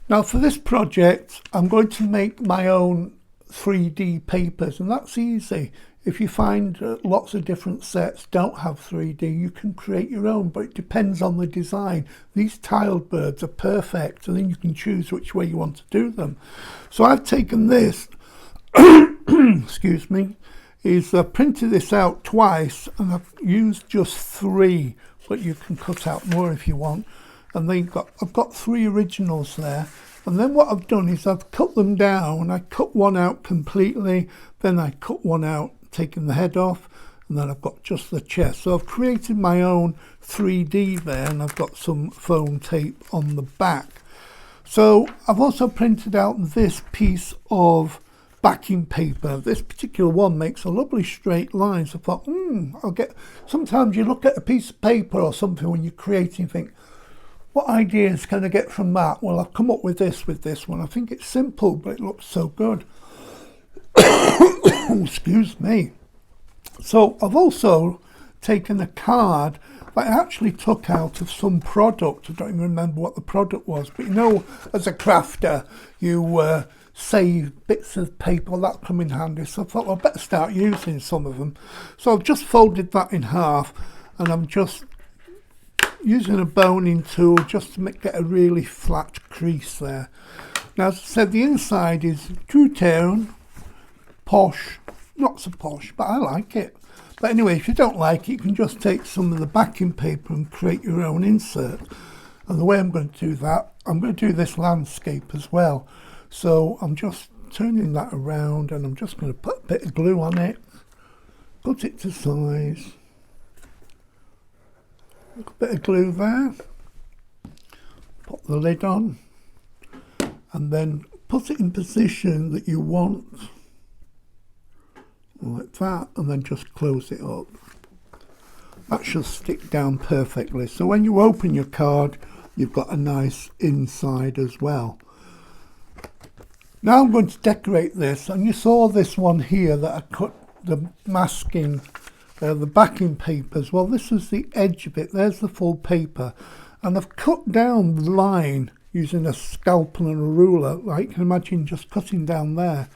Now for this project, I'm going to make my own 3D papers, and that's easy. If you find lots of different sets don't have 3D, you can create your own, but it depends on the design. These tiled birds are perfect, and then you can choose which way you want to do them. So I've taken this, excuse me, I've printed this out twice, and I've used just 3, but you can cut out more if you want. And then I've got 3 originals there. And then what I've done is I've cut them down. I cut one out completely, then I cut one out, taking the head off, and then I've got just the chest. So I've created my own 3D there, and I've got some foam tape on the back. So I've also printed out this piece of backing paper. This particular one makes a lovely straight line. So I thought, sometimes you look at a piece of paper or something when you're creating, think, what ideas can I get from that? Well, I've come up with this one. I think it's simple, but it looks so good. Excuse me. So I've also taken a card that I actually took out of some product. I don't even remember what the product was, but you know, as a crafter, you save bits of paper that come in handy. So I thought, well, I better start using some of them. So I've just folded that in half, and I'm just using a boning tool just to get a really flat crease there. Now, as I said, the inside is two-tone, posh, not so posh, but I like it. But anyway, if you don't like it, you can just take some of the backing paper and create your own insert. And the way I'm going to do that, I'm going to do this landscape as well. So I'm just turning that around, and I'm just going to put a bit of glue on it, put it to size. A bit of glue there, put the lid on, and then put it in position that you want, like that, and then just close it up. That should stick down perfectly. So when you open your card, you've got a nice inside as well. Now I'm going to decorate this, and you saw this one here that I cut the masking, the backing papers. Well, this is the edge of it. There's the full paper, and I've cut down the line using a scalpel and a ruler, like you can imagine, just cutting down there.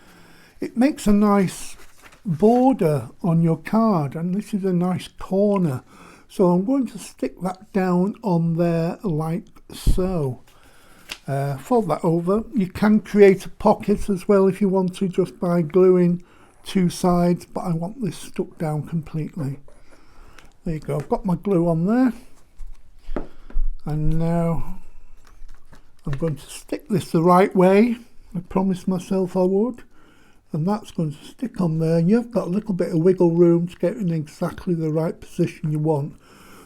It makes a nice border on your card, and this is a nice corner. So I'm going to stick that down on there like so. Fold that over. You can create a pocket as well if you want to, just by gluing 2 sides, but I want this stuck down completely. There you go, I've got my glue on there, and now I'm going to stick this the right way. I promised myself I would, and that's going to stick on there, and you've got a little bit of wiggle room to get in exactly the right position you want.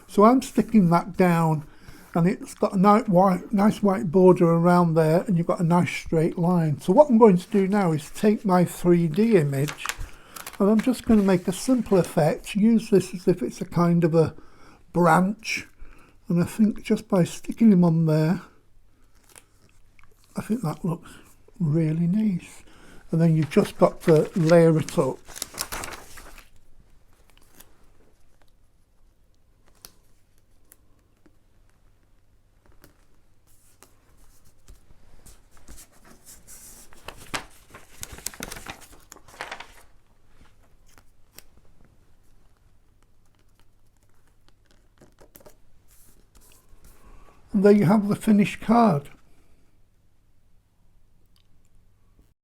So I'm sticking that down, and it's got a nice white border around there, and you've got a nice straight line. So what I'm going to do now is take my 3D image, and I'm just going to make a simple effect, use this as if it's a kind of a branch, and I think just by sticking him on there, I think that looks really nice. And then you've just got to layer it up. And there you have the finished card.